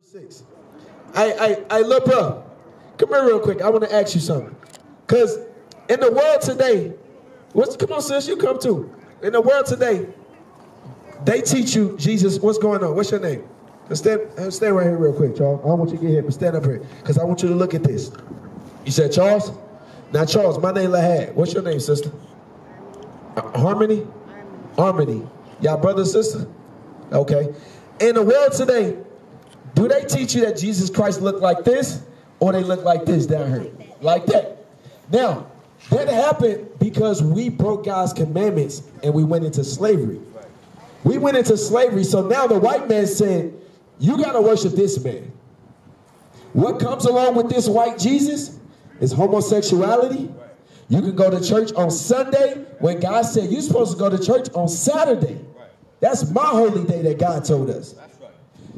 6. I look, bro. Come here real quick. I want to ask you something. Because in the world today, come on, sis, you come too. In the world today, they teach you Jesus. What's going on? What's your name? Stand right here real quick, Charles. I don't want you to get here, but stand up here. Because I want you to look at this. You said Charles? Now, Charles, my name Lahad. What's your name, sister? Harmony? Harmony. Y'all brother, sister? Okay. In the world today, do they teach you that Jesus Christ looked like this, or they look like this down here? Like that. Now, that happened because we broke God's commandments and we went into slavery. We went into slavery, so now the white man said, you got to worship this man. What comes along with this white Jesus is homosexuality. You can go to church on Sunday when God said you're supposed to go to church on Saturday. That's my holy day that God told us.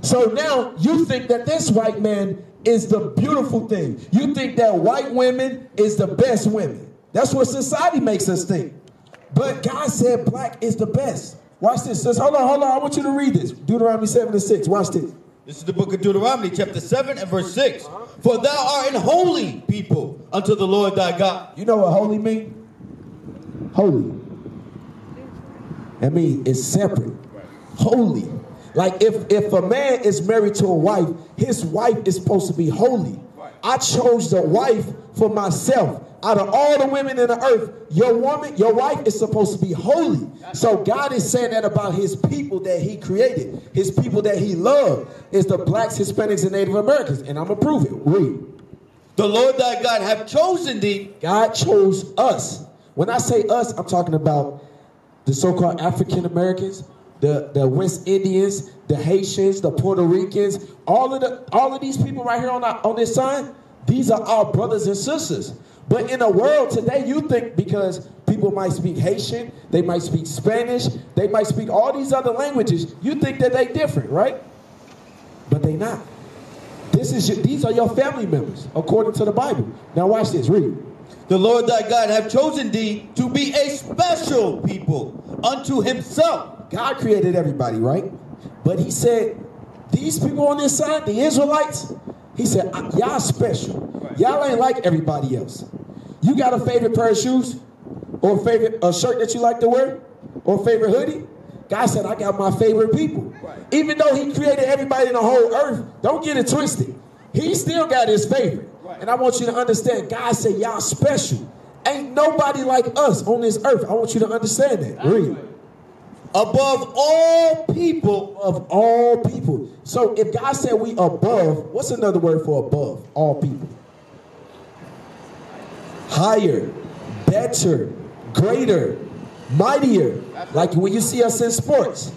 So now you think that this white man is the beautiful thing. You think that white women is the best women. That's what society makes us think. But God said black is the best. Watch this. Says, hold on. I want you to read this. Deuteronomy 7:6. Watch this. This is the book of Deuteronomy, chapter 7 and verse 6. For thou art an holy people unto the Lord thy God. You know what holy mean? Holy. That means it's separate. Holy. Like if a man is married to a wife, his wife is supposed to be holy. I chose the wife for myself. Out of all the women in the earth, your wife is supposed to be holy. So God is saying that about his people that he created. His people that he loved is the blacks, Hispanics, and Native Americans. And I'm going to prove it. Read. The Lord thy God hath chosen thee. God chose us. When I say us, I'm talking about the so-called African Americans, the West Indians, the Haitians, the Puerto Ricans, all of these people right here on this sign, these are our brothers and sisters. But in the world today, you think because people might speak Haitian, they might speak Spanish, they might speak all these other languages, you think that they different, right? But they not. These are your family members, according to the Bible. Now watch this, read. The Lord thy God hath chosen thee to be a special people unto himself. God created everybody, right? But he said, these people on this side, the Israelites, he said, y'all special. Y'all ain't like everybody else. You got a favorite pair of shoes? Or a shirt that you like to wear? Or a favorite hoodie? God said, I got my favorite people. Even though he created everybody in the whole earth, don't get it twisted. He still got his favorite. And I want you to understand, God said, y'all special. Ain't nobody like us on this earth. I want you to understand that. Read. Above all people. Of all people. So if God said we above, what's another word for above? All people. Higher, better, greater, mightier. Like when you see us in sports.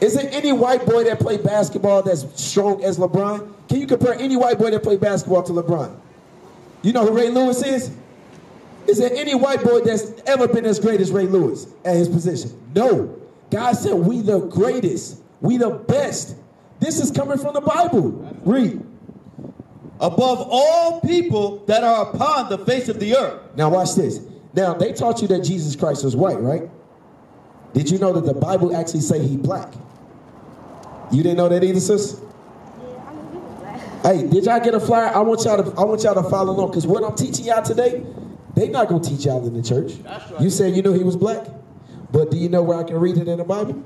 Is there any white boy that play basketball that's strong as LeBron? Can you compare any white boy that play basketball to LeBron? You know who Ray Lewis is? Is there any white boy that's ever been as great as Ray Lewis at his position? No. God said we the greatest. We the best. This is coming from the Bible. Read. Above all people that are upon the face of the earth. Now watch this. Now they taught you that Jesus Christ was white, right? Did you know that the Bible actually say he black? You didn't know that either, sis? Yeah, I knew he was black. Hey, did y'all get a flyer? I want y'all to follow along, because what I'm teaching y'all today, they not gonna teach y'all in the church. That's right. You said you knew he was black, but do you know where I can read it in the Bible?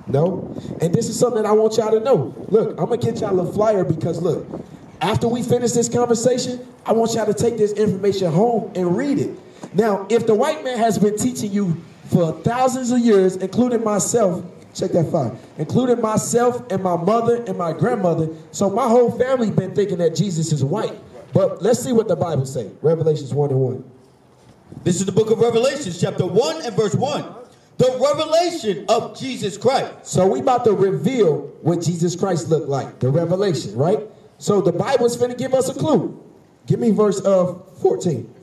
No. And this is something that I want y'all to know. Look, I'm gonna get y'all a flyer because look, after we finish this conversation, I want y'all to take this information home and read it. Now, if the white man has been teaching you for thousands of years, including myself, check that file, including myself and my mother and my grandmother, so my whole family been thinking that Jesus is white. But let's see what the Bible say. Revelations 1:1. This is the book of Revelations, chapter 1 and verse 1. The revelation of Jesus Christ. So we about to reveal what Jesus Christ looked like. The revelation, right? So the Bible is finna give us a clue. Give me verse 14.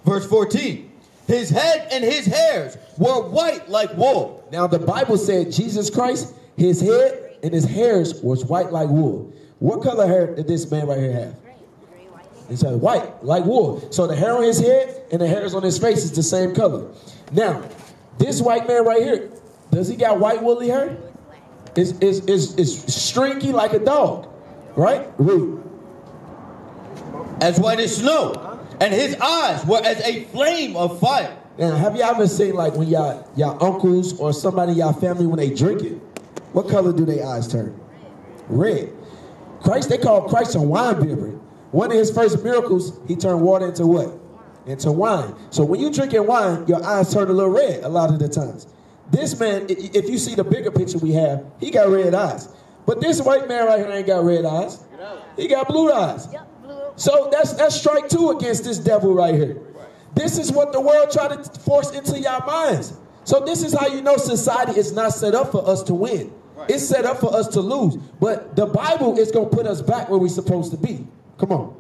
Verse 14. His head and his hairs were white like wool. Now the Bible said Jesus Christ, his head and his hairs was white like wool. What color hair did this man right here have? It's white like wool. So the hair on his head and the hairs on his face is the same color. Now, this white man right here, does he got white woolly hair? is streaky like a dog, right? Read. As white as snow, and his eyes were as a flame of fire. Now, have you ever seen like when y'all uncles or somebody in y'all family when they drink it, what color do their eyes turn? Red. Christ, they call Christ a wine bibber. One of his first miracles, he turned water into what? Into wine. So when you drinking wine, your eyes turn a little red a lot of the times. This man, if you see the bigger picture we have, he got red eyes. But this white man right here ain't got red eyes. He got blue eyes. So that's strike two against this devil right here. This is what the world tried to force into your minds. So this is how you know society is not set up for us to win. It's set up for us to lose. But the Bible is going to put us back where we're supposed to be. Come on.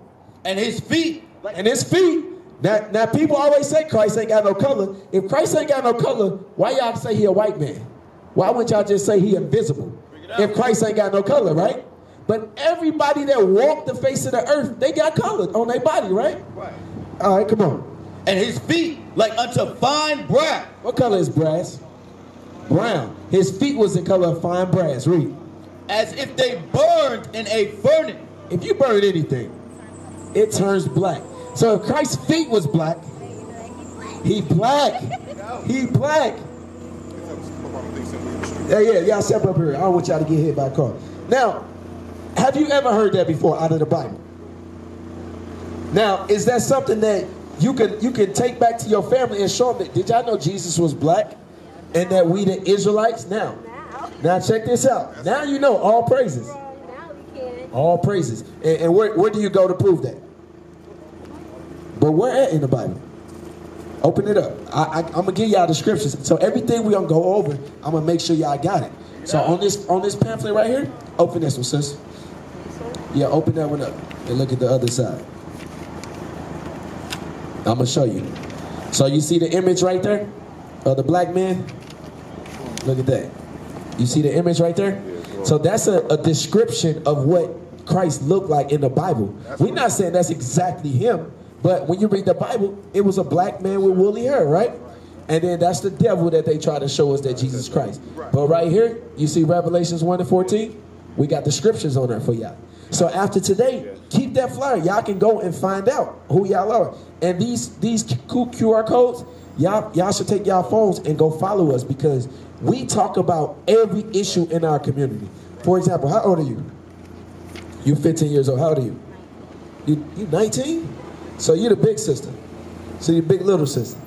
And his feet. And his feet. Now people always say Christ ain't got no color. If Christ ain't got no color, why y'all say he a white man? Why wouldn't y'all just say he invisible? If Christ ain't got no color, right? But everybody that walked the face of the earth, they got color on their body, right? Right. All right, come on. And his feet like unto fine brass. What color is brass? Brown. His feet was the color of fine brass. Read. As if they burned in a furnace. If you burn anything, it turns black. So if Christ's feet was black, he black. He black. Yeah, y'all step up here. I don't want y'all to get hit by a car. Now, have you ever heard that before out of the Bible? Now, is that something that you can take back to your family and show them that, did y'all know Jesus was black and that we the Israelites? Now check this out. Now you know, all praises. All praises. And where do you go to prove that? But where at in the Bible? Open it up. I'm going to give y'all the scriptures. So everything we're going to go over, I'm going to make sure y'all got it. So on this pamphlet right here, open this one, sis. Yeah, open that one up and look at the other side. I'm going to show you. So you see the image right there of the black man? Look at that. You see the image right there? So that's a description of what Christ looked like in the Bible. We're not saying that's exactly him, but when you read the Bible, it was a black man with woolly hair, right? And then that's the devil that they try to show us that Jesus Christ. But right here, you see Revelations 1-14? We got the scriptures on there for y'all. So after today, keep that flyer. Y'all can go and find out who y'all are. And these QR codes, y'all should take y'all phones and go follow us, because we talk about every issue in our community. For example, how old are you? You 15 years old. How old are you? You 19? So you're the big sister. So you're big little sister.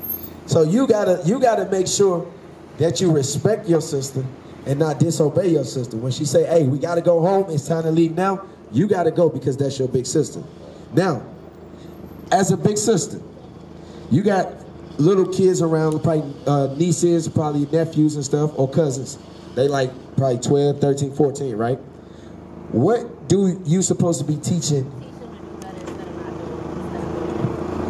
So you gotta make sure that you respect your sister and not disobey your sister. When she say, hey, we gotta go home, it's time to leave now, you gotta go, because that's your big sister. Now, as a big sister, you got little kids around, probably nieces, probably nephews and stuff, or cousins. They like probably 12, 13, 14, right? What do you supposed to be teaching?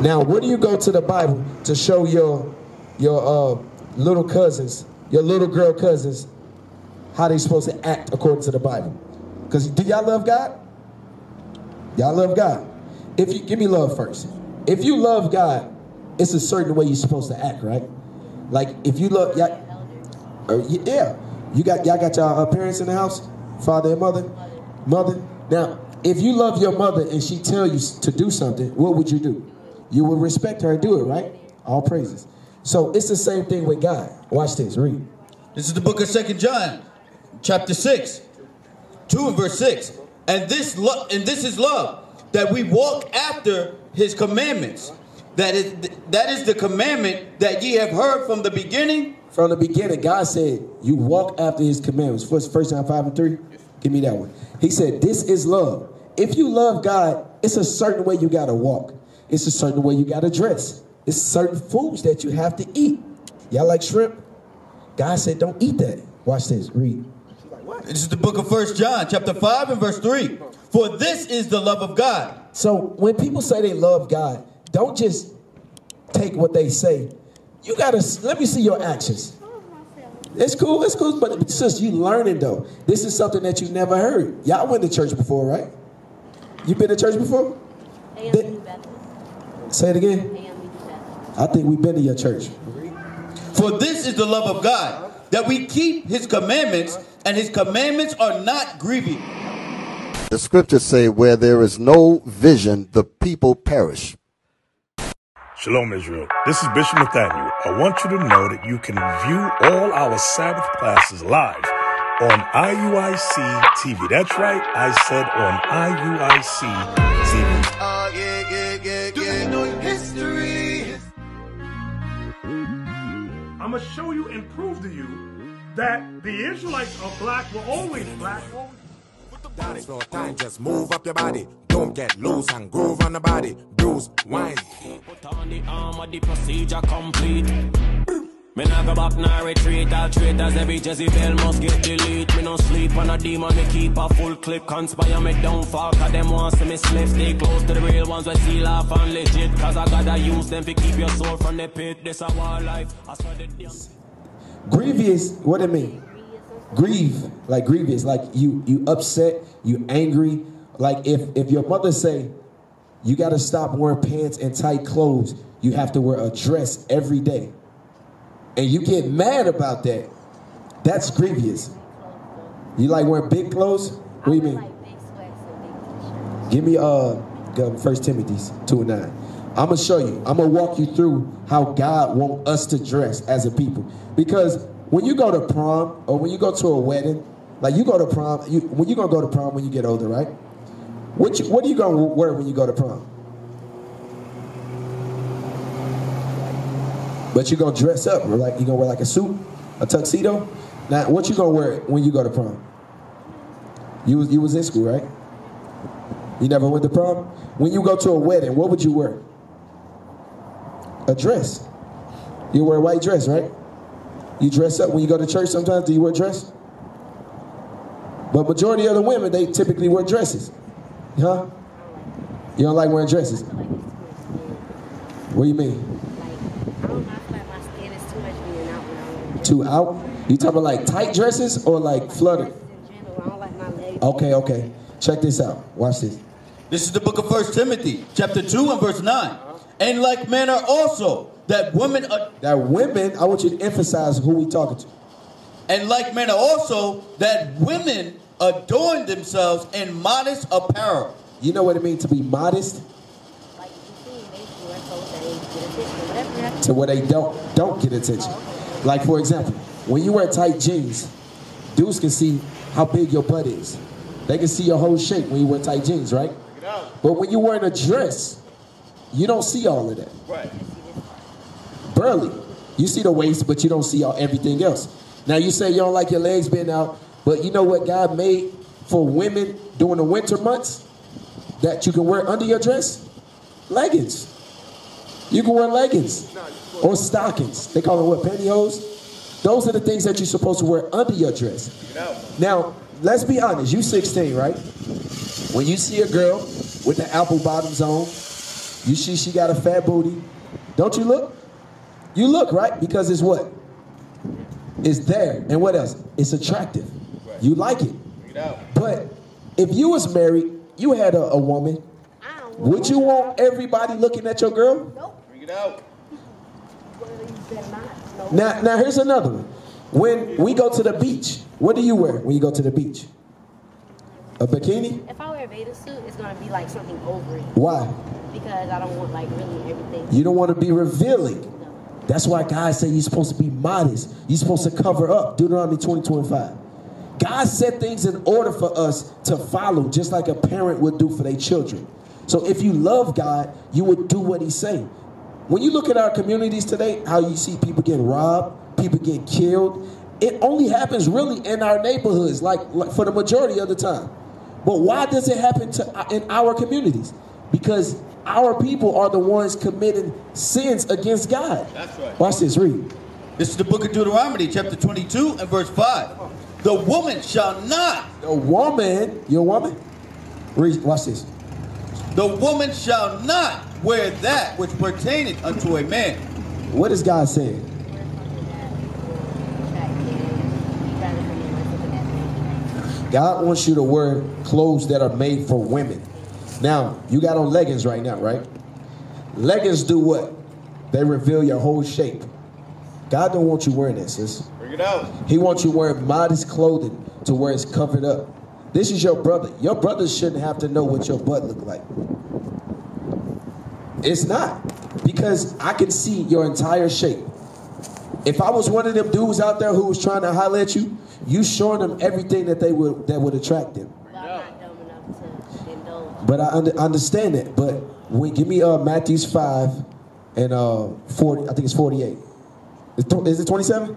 Now, where do you go to the Bible to show your little cousins, your little girl cousins, how they supposed to act according to the Bible? Because do y'all love God? Y'all love God? If you give me love first. If you love God, it's a certain way you're supposed to act, right? Like if you love, yeah, y'all got your parents in the house, father and mother. Now, if you love your mother and she tell you to do something, what would you do? You would respect her and do it, right? All praises. So it's the same thing with God. Watch this. Read. This is the book of 2 John, chapter 6, 2 and verse 6. And this is love, that we walk after his commandments. That is the commandment that ye have heard from the beginning. From the beginning, God said, you walk after his commandments. 1 John 5:3. Give me that one. He said, this is love. If you love God, it's a certain way you got to walk. It's a certain way you got to dress. It's certain foods that you have to eat. Y'all like shrimp? God said, don't eat that. Watch this. Read. This is the book of 1 John, chapter 5 and verse 3. For this is the love of God. So when people say they love God, don't just take what they say. You got to, let me see your actions. It's cool, but sis, you learning though. This is something that you never heard. Y'all went to church before, right? You been to church before? Say it again. I think we've been to your church. For this is the love of God, that we keep his commandments, and his commandments are not grievous. The scriptures say, where there is no vision, the people perish. Shalom, Israel. This is Bishop Nathaniel. I want you to know that you can view all our Sabbath classes live on IUIC TV. That's right, I said on IUIC TV. Do you know history? I'm going to show you and prove to you that the Israelites are black, were always black. That is no time, just move up your body. Don't get loose and groove on the body. Bruise, wine. Put on the armor, the procedure complete. Me nah go back, nah retreat. All traitors, every Jezebel must get delete. Me no sleep on a demon, me keep a full clip. Conspire me downfall, cause them want see me slip. Stay close to the real ones, we seal off and legit. Cause I gotta use them to keep your soul from the pit. This a war life, I swear the damn. Grievous, what it mean? Grieve, like grievous, like you upset, you angry. Like if your mother say, you gotta stop wearing pants and tight clothes, you have to wear a dress every day, and you get mad about that, that's grievous. You like wearing big clothes? What do you mean? Like big sweats and big t-shirts. Give me 1 Timothy 2:9. I'm gonna show you. I'm gonna walk you through how God wants us to dress as a people. Because when you go to prom or when you go to a wedding, like you go to prom, when you gonna go to prom when you get older, right? What are you gonna wear when you go to prom? But you're gonna dress up, or like you gonna wear like a suit, a tuxedo. Now, what you gonna wear when you go to prom? You was in school, right? You never went to prom? When you go to a wedding, what would you wear? A dress. You wear a white dress, right? You dress up when you go to church sometimes. Do you wear a dress? But majority of the women, they typically wear dresses. Huh? You don't like wearing dresses? What do you mean? I don't know, I feel like my skin is too much being out when I wear Too out? You talking about like tight dresses or like fluttered? in general. I don't like my legs. Okay. Check this out. Watch this. This is the book of 1 Timothy, chapter 2 and verse 9. And like manner also, that women are... That women, I want you to emphasize who we talking to. And like manner also, that women adorn themselves in modest apparel. You know what it means to be modest? Like you see, they wear clothes that ain't get attention. Whatever you have To where they don't get attention. Like for example, when you wear tight jeans, dudes can see how big your butt is. They can see your whole shape when you wear tight jeans, right? But when you're wearing a dress, you don't see all of that. Right. Barely. You see the waist, but you don't see everything else. Now you say you don't like your legs being out, but you know what God made for women during the winter months that you can wear under your dress? Leggings. You can wear leggings or stockings. They call them what, pantyhose? Those are the things that you're supposed to wear under your dress. Now, let's be honest. You 16, right? When you see a girl with the apple bottoms on, you see she got a fat booty, don't you look? You look, right? Because it's what? It's there. And what else? It's attractive. You like it. But if you was married, you had a woman, would you want everybody looking at your girl? Nope. Bring it out. Well, you better not. No. Now here's another one. When we go to the beach, what do you wear when you go to the beach? A bikini? If I wear a bathing suit, it's gonna be like something over it. Why? Because I don't want like really everything. You don't want to be revealing. No. That's why God said you're supposed to be modest. You're supposed to cover up. Deuteronomy 20:25. God set things in order for us to follow, just like a parent would do for their children. So if you love God, you would do what He's saying. When you look at our communities today, how you see people getting robbed, people getting killed, it only happens really in our neighborhoods, like for the majority of the time. But why does it happen in our communities? Because our people are the ones committing sins against God. That's right. Watch this, read. This is the book of Deuteronomy, chapter 22 and verse 5. The woman shall not. The woman, you're a woman? Read, watch this. The woman shall not wear that which pertaineth unto a man. What is God saying? God wants you to wear clothes that are made for women. Now, you got on leggings right now, right? Leggings do what? They reveal your whole shape. God don't want you wearing that, sis. Bring it out. He wants you wearing modest clothing to where it's covered up. This is your brother. Your brother shouldn't have to know what your butt look like. It's not. Because I can see your entire shape. If I was one of them dudes out there who was trying to holler at you, you showing them everything that would attract them. But I'm not dumb enough to indulge. But I understand that. But give me Matthew 5 and 40. I think it's 48. Is it 27?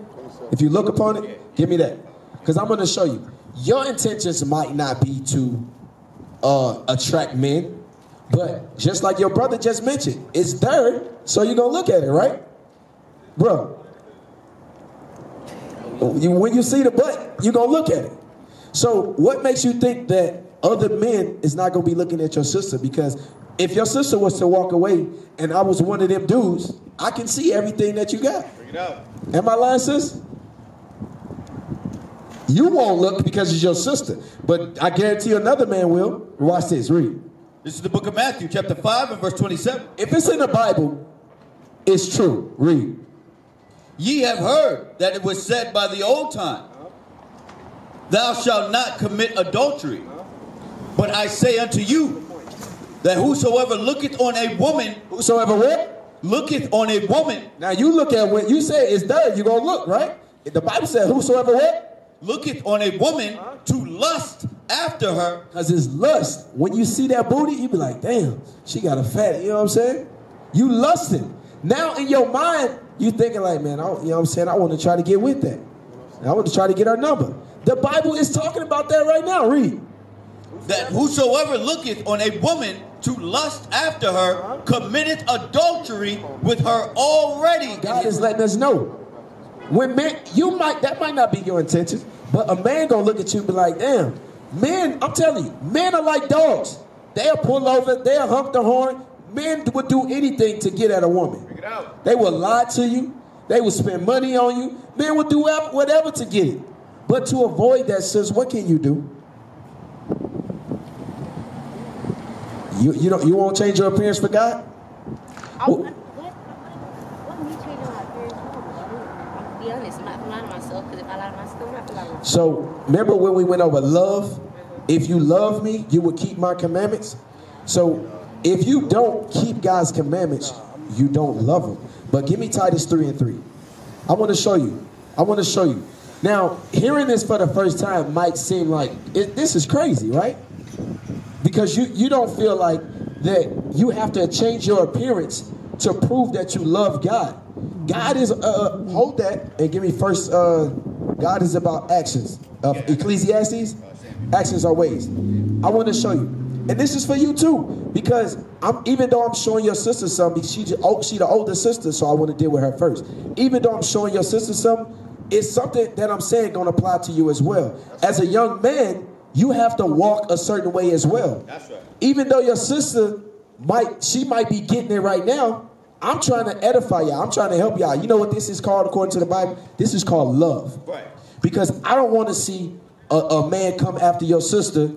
If you look upon it, give me that. Because I'm going to show you. Your intentions might not be to attract men, but just like your brother just mentioned, it's there, so you're going to look at it, right? Bro, when you see the butt, you're going to look at it. So what makes you think that other men is not going to be looking at your sister? Because if your sister was to walk away and I was one of them dudes, I can see everything that you got. Bring it out. Am I lying, sis? You won't look because it's your sister. But I guarantee you another man will. Watch this, read. This is the book of Matthew, chapter 5 and verse 27. If it's in the Bible, it's true. Read. Ye have heard that it was said by the old time, thou shalt not commit adultery. But I say unto you, that whosoever looketh on a woman, Whosoever what? looketh on a woman, Now you look at what you say it's there, you're going to look, right? The Bible says whosoever what? looketh on a woman to lust after her. Because it's lust. When you see that booty, you be like, damn, she got a fat, you know what I'm saying? You lusting. Now in your mind, you thinking like, man, you know what I'm saying? I want to try to get with that. I want to try to get her number. The Bible is talking about that right now. Read. That whosoever looketh on a woman to lust after her committeth adultery with her already. God is letting us know. When men, that might not be your intention, but a man gonna look at you and be like, damn, men, I'm telling you, men are like dogs. They'll pull over, they'll hump the horn. Men would do anything to get at a woman. Bring it out. They will lie to you. They will spend money on you. Men would do whatever to get it. But to avoid that, sis, what can you do? You won't change your appearance for God? What me changing my appearance for? I'm be honest, I'm not lying to myself, because if I lie to myself, I'm not gonna lie to myself. So, remember when we went over love? If you love me, you will keep my commandments. So, if you don't keep God's commandments, you don't love him. But give me Titus 3:3. I want to show you. I want to show you. Now, hearing this for the first time might seem like, this is crazy, right? Because you don't feel like that you have to change your appearance to prove that you love God. God is, hold that and give me first, God is about actions. Ecclesiastes, actions are ways. I want to show you. And this is for you too, because even though I'm showing your sister something, she the older sister, so I want to deal with her first. Even though I'm showing your sister something, it's something that I'm saying going to apply to you as well. As a young man, you have to walk a certain way as well. That's right. Even though your sister might be getting it right now, I'm trying to edify y'all. I'm trying to help y'all. You know what this is called according to the Bible? This is called love. Right. Because I don't want to see a man come after your sister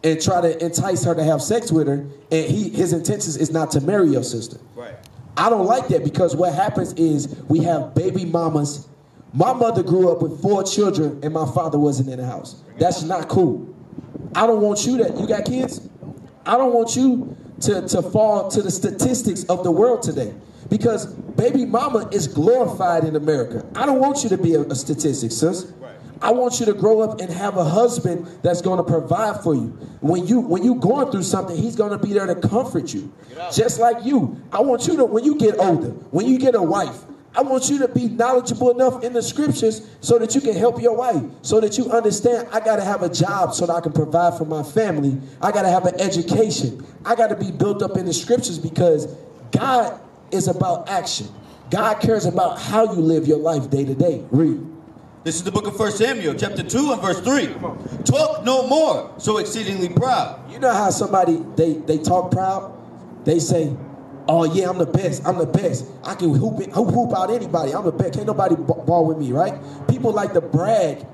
and try to entice her to have sex with her, and his intentions is not to marry your sister. Right. I don't like that, because what happens is we have baby mamas. My mother grew up with 4 children and my father wasn't in the house. That's not cool. I don't want you you got kids? I don't want you to fall to the statistics of the world today, because baby mama is glorified in America. I don't want you to be a statistic, sis. I want you to grow up and have a husband that's going to provide for you. When you going through something, he's going to be there to comfort you. Just like you. I want you to, when you get older, when you get a wife, I want you to be knowledgeable enough in the scriptures so that you can help your wife, so that you understand, I got to have a job so that I can provide for my family. I got to have an education. I got to be built up in the scriptures, because God is about action. God cares about how you live your life day to day. Read. This is the book of 1 Samuel, chapter 2 and verse 3. Talk no more, so exceedingly proud. You know how somebody, they talk proud? They say, oh yeah, I'm the best. I'm the best. I can hoop out anybody. I'm the best. Can't nobody ball with me, right? People like to brag.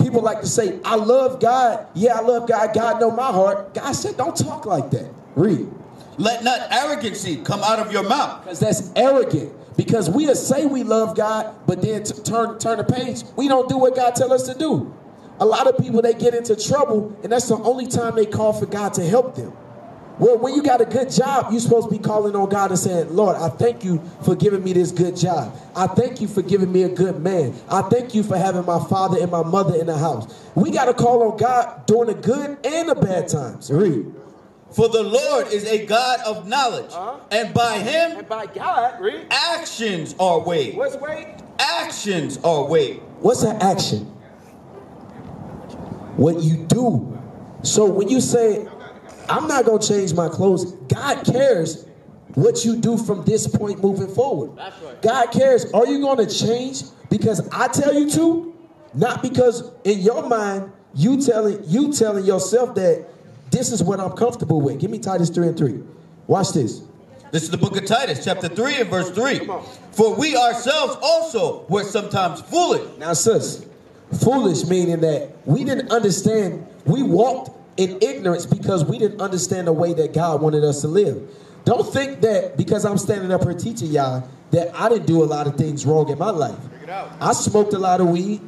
People like to say, I love God. Yeah, I love God. God know my heart. God said, don't talk like that. Read. Let not arrogancy come out of your mouth. Because that's arrogant. Because we'll say we love God, but then turn the page, we don't do what God tell us to do. a lot of people, they get into trouble, and that's the only time they call for God to help them. Well, when you got a good job, you're supposed to be calling on God and saying, Lord, I thank you for giving me this good job. I thank you for giving me a good man. I thank you for having my father and my mother in the house. We got to call on God during the good and the bad times. Read. For the Lord is a God of knowledge, and by him, And by God, read. actions are weighed. What's weighed? Actions are weighed. What's an action? What you do. So when you say, I'm not going to change my clothes, God cares what you do from this point moving forward. That's right. God cares, are you going to change because I tell you to? Not because in your mind, you telling yourself that this is what I'm comfortable with. Give me Titus 3:3. Watch this. This is the book of Titus, chapter 3 and verse 3. For we ourselves also were sometimes foolish. Now, sis, foolish meaning that we didn't understand. We walked in ignorance because we didn't understand the way that God wanted us to live. Don't think that because I'm standing up here teaching y'all that I didn't do a lot of things wrong in my life. I smoked a lot of weed.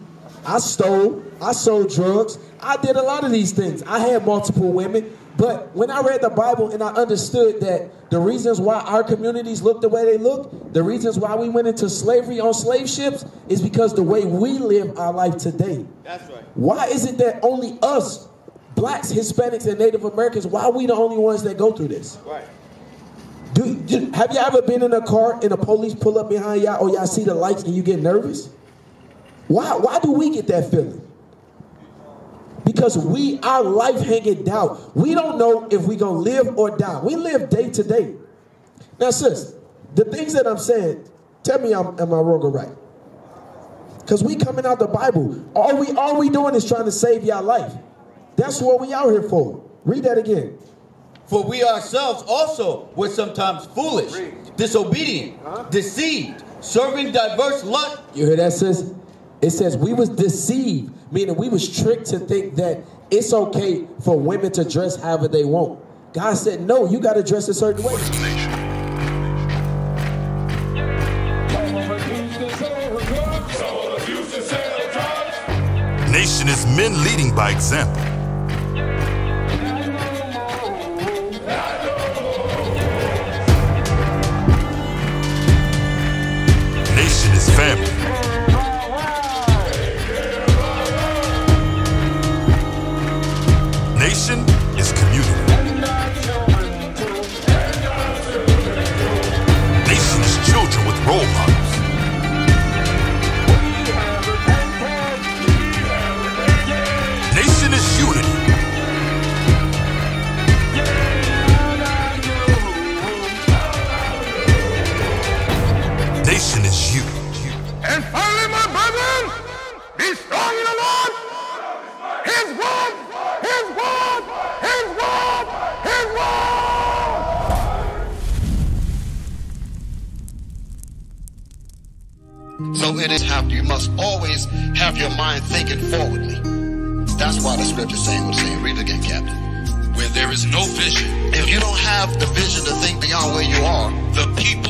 I stole. I sold drugs. I did a lot of these things. I had multiple women. But when I read the Bible and I understood that the reasons why our communities look the way they look, the reasons why we went into slavery on slave ships is because the way we live our life today. That's right. Why is it that only us, blacks, Hispanics, and Native Americans, why are we the only ones that go through this? Right. Have you ever been in a car and the police pull up behind y'all or y'all see the lights and you get nervous? Why do we get that feeling? Because our life hanging down. We don't know if we're going to live or die. We live day to day. Now, sis, the things that I'm saying, tell me am I wrong or right? Because we coming out the Bible. All we doing is trying to save y'all life. That's what we out here for. Read that again. For we ourselves also were sometimes foolish, disobedient, deceived, serving diverse lusts. You hear that, sis? It says we was deceived, meaning we was tricked to think that it's okay for women to dress however they want. God said, no, you got to dress a certain way. Nation is men leading by example. Nation is family. Nation is community. Nation is children with role models. Nation is unity. Nation is you. And finally, my brethren, be strong in the Lord. His word, his word, his word, his word. So it is you must always have your mind thinking forwardly. That's why the scripture saying what it's saying. Read it again, Captain. Where there is no vision, If you don't have the vision to think beyond where you are, the people